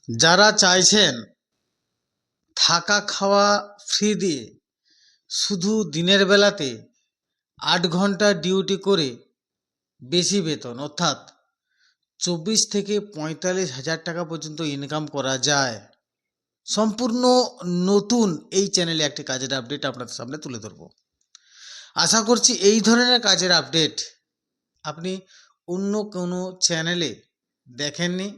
যারা চাইছেন থাকা খাওয়া ফ্রি দিয়ে শুধু দিনের বেলাতে 8 ঘন্টা ডিউটি করে বেশি বেতন অর্থাৎ 24 থেকে 45 হাজার টাকা পর্যন্ত ইনকাম করা যায়, সম্পূর্ণ নতুন এই চ্যানেলে একটি কাজের আপডেট আপনাদের সামনে তুলে ধরব। আশা করছি এই ধরনের কাজের আপডেট আপনি অন্য কোনো চ্যানেলে দেখেননি।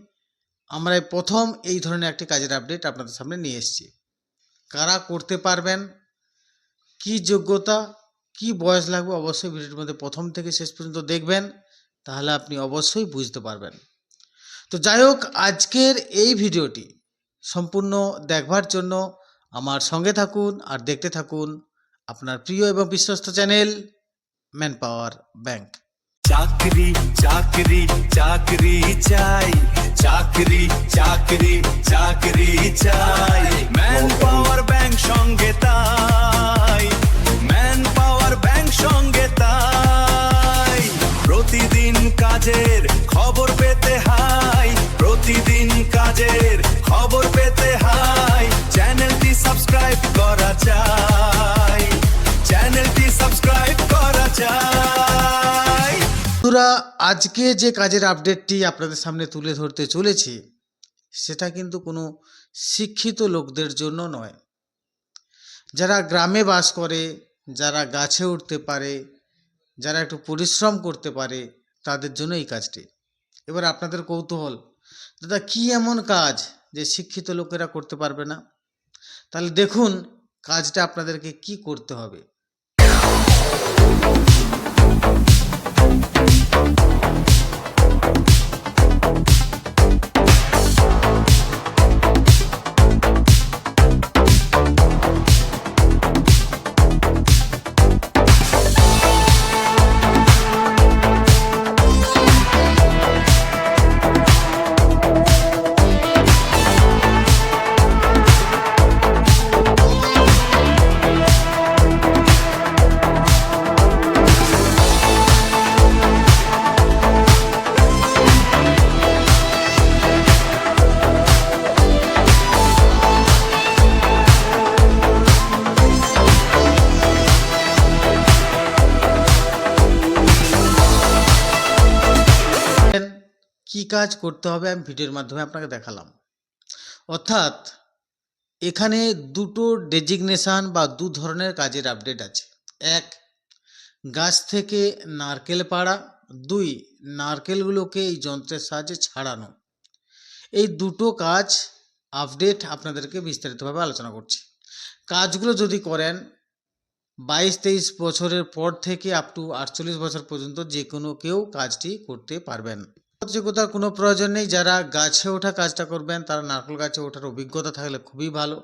আমরা প্রথম এই ধরনের একটি কাজের আপডেট আপনাদের সামনে নিয়ে এসেছি। কারা করতে পারবেন, কি যোগ্যতা, কি বয়স লাগবে, অবশ্যই ভিডিওর মধ্যে প্রথম থেকে শেষ পর্যন্ত দেখবেন, তাহলে আপনি অবশ্যই বুঝতে পারবেন। তো যাই হোক, আজকের এই ভিডিওটি সম্পূর্ণ দেখবার জন্য আমার সঙ্গে থাকুন আর দেখতে থাকুন আপনার প্রিয় এবং বিশ্বস্ত চ্যানেল ম্যান পাওয়ার ব্যাংক। চাকরি চাকরি চাকরি চাই, চাকরি চাকরি চাকরি চাই, ম্যান পাওয়ার ব্যাংক সঙ্গে তাই, ম্যান পাওয়ার ব্যাংক সঙ্গে তাই। প্রতিদিন কাজের খবর পেতে হাই, প্রতিদিন কাজের খবর পেতে হাই, চ্যানেলটি সাবস্ক্রাইব করা চাই, চ্যানেলটি সাবস্ক্রাইব করা চাই। বন্ধুরা, আজকে যে কাজের আপডেটটি আপনাদের সামনে তুলে ধরতে চলেছি সেটা কিন্তু কোনো শিক্ষিত লোকদের জন্য নয়। যারা গ্রামে বাস করে, যারা গাছে উঠতে পারে, যারা একটু পরিশ্রম করতে পারে, তাদের জন্য এই কাজটি। এবার আপনাদের কৌতূহল, দাদা কি এমন কাজ যে শিক্ষিত লোকেরা করতে পারবে না? তাহলে দেখুন কাজটা আপনাদেরকে কি করতে হবে। কি কাজ করতে হবে আমি ভিডিওর মাধ্যমে আপনাকে দেখালাম। অর্থাৎ এখানে দুটো ডেজিগনেশন বা দু ধরনের কাজের আপডেট আছে। এক, গাছ থেকে নারকেল পাড়া। দুই, নারকেলগুলোকে এই যন্ত্রের সাহায্যে ছাড়ানো। এই দুটো কাজ আপডেট আপনাদেরকে বিস্তারিতভাবে আলোচনা করছি। কাজগুলো যদি করেন 22-23 বছরের পর থেকে আপ টু 48 বছর পর্যন্ত যে কোনো কেউ কাজটি করতে পারবেন। যোগ্যতার কোনো প্রয়োজন নেই। যারা গাছে ওঠা কাজটা করবেন তারা নারকেল গাছে ওঠার অভিজ্ঞতা থাকলে খুবই ভালো,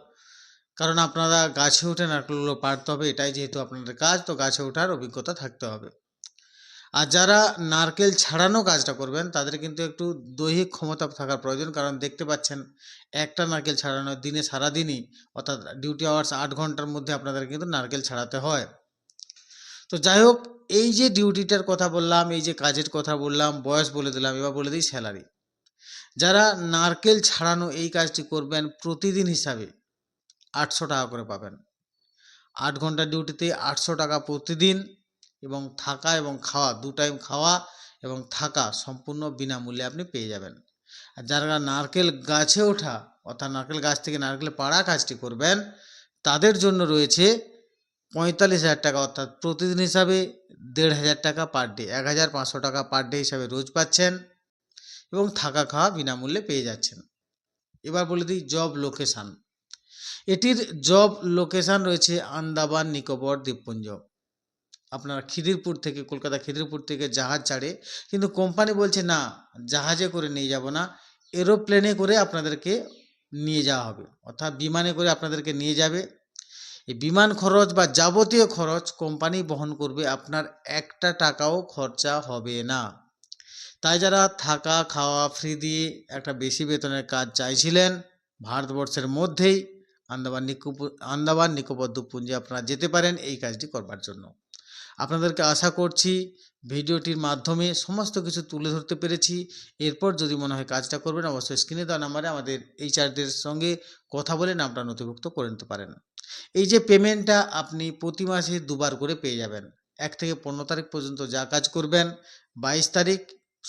কারণ আপনারা গাছে উঠে নারকেলগুলো পাড়তে হবে, এটাই যেহেতু আপনাদের কাজ, তো গাছে ওঠার অভিজ্ঞতা থাকতে হবে। আর যারা নারকেল ছাড়ানো কাজটা করবেন তাদের কিন্তু একটু দৈহিক ক্ষমতা থাকার প্রয়োজন, কারণ দেখতে পাচ্ছেন একটা নারকেল ছাড়ানো দিনে সারাদিনই, অর্থাৎ ডিউটি আওয়ার্স 8 ঘন্টার মধ্যে আপনাদের কিন্তু নারকেল ছাড়াতে হয়। তো যাই হোক, এই যে ডিউটিটার কথা বললাম, এই যে কাজের কথা বললাম, বয়স বলে দিলাম, এবার বলে দিই স্যালারি। যারা নারকেল ছাড়ানো এই কাজটি করবেন প্রতিদিন হিসাবে 800 টাকা করে পাবেন। 8 ঘন্টা ডিউটিতে 800 টাকা প্রতিদিন, এবং থাকা এবং খাওয়া, 2 টাইম খাওয়া এবং থাকা সম্পূর্ণ বিনামূল্যে আপনি পেয়ে যাবেন। আর যারা নারকেল গাছে ওঠা অর্থাৎ নারকেল গাছ থেকে নারকেল পাড়া কাজটি করবেন তাদের জন্য রয়েছে 45,000 টাকা, অর্থাৎ প্রতিদিন হিসাবে 1,500 টাকা পার ডে, 1,500 টাকা পার ডে হিসাবে রোজ পাচ্ছেন এবং থাকা খাওয়া বিনামূল্যে পেয়ে যাচ্ছেন। এবার বলে দিই জব লোকেশান। এটির জব লোকেশান রয়েছে আন্দামান নিকোবর দ্বীপপুঞ্জ। আপনারা খিদিরপুর থেকে, কলকাতা খিদিরপুর থেকে জাহাজ ছাড়ে, কিন্তু কোম্পানি বলছে না জাহাজে করে নিয়ে যাব না, এরোপ্লেনে করে আপনাদেরকে নিয়ে যাওয়া হবে, অর্থাৎ বিমানে করে আপনাদেরকে নিয়ে যাবে। এই বিমান খরচ বা যাবতীয় খরচ কোম্পানি বহন করবে, আপনার একটা টাকাও খরচা হবে না। তাই যারা থাকা খাওয়া ফ্রি দিয়ে একটা বেশি বেতনের কাজ চাইছিলেন ভারতবর্ষের মধ্যেই আন্দামান নিকোবর দ্বীপপুঞ্জে আপনারা যেতে পারেন এই কাজটি করবার জন্য। আপনাদেরকে আশা করছি ভিডিওটির মাধ্যমে সমস্ত কিছু তুলে ধরতে পেরেছি। এরপর যদি মনে হয় কাজটা করবেন, অবশ্যই স্ক্রিনে দেওয়া নাম্বারে আমাদের এইচআরদের সঙ্গে কথা বলে নামটা নথিভুক্ত করে নিতে পারেন। এই যে পেমেন্টটা আপনি প্রতি মাসে দুবার করে পেয়ে যাবেন। 1 থেকে 15 তারিখ পর্যন্ত যা কাজ করবেন, 22 তারিখ,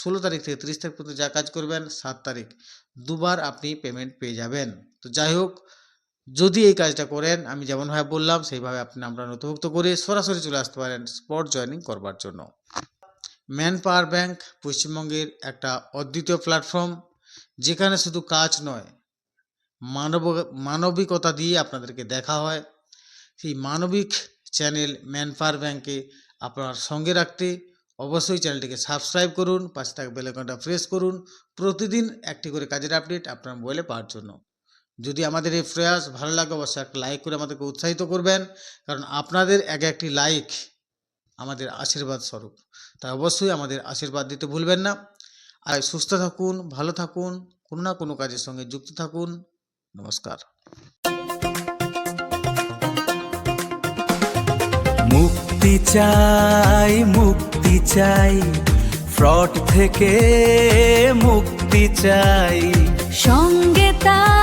16 তারিখ থেকে 30 তারিখ পর্যন্ত যা কাজ করবেন, 7 তারিখ দুবার আপনি পেমেন্ট পেয়ে যাবেন। তো যাই হোক, যদি এই কাজটা করেন, আমি যেমনভাবে বললাম সেইভাবে আপনি নামটা নথিভুক্ত করে সরাসরি চলে আসতে পারেন স্পট জয়েনিং করবার জন্য। ম্যান পাওয়ার ব্যাংক পশ্চিমবঙ্গের একটা অদ্বিতীয় প্ল্যাটফর্ম, যেখানে শুধু কাজ নয়, মানবিকতা দিয়ে আপনাদেরকে দেখা হয়। সেই মানবিক চ্যানেল ম্যান পাওয়ার ব্যাংকে আপনার সঙ্গে রাখতে অবশ্যই চ্যানেলটিকে সাবস্ক্রাইব করুন, পাশে থাকা বেল আইকনটা প্রেস করুন, প্রতিদিন একটি করে কাজের আপডেট আপনার মোবাইলে পাওয়ার জন্য। যদি আমাদের এই প্রয়াস ভালো লাগে, অবশ্যই একটা লাইক করে আমাদেরকে উৎসাহিত করবেন, কারণ আপনাদের একটি লাইক আমাদের আশীর্বাদ স্বরূপ। তাই অবশ্যই আমাদের আশীর্বাদ দিতে ভুলবেন না। আর সুস্থ থাকুন, ভালো থাকুন, কোনো না কোনো কাজের সঙ্গে যুক্ত থাকুন। নমস্কার। মুক্তি চাই ফ্রড থেকে মুক্তি চাই, সঙ্গে তার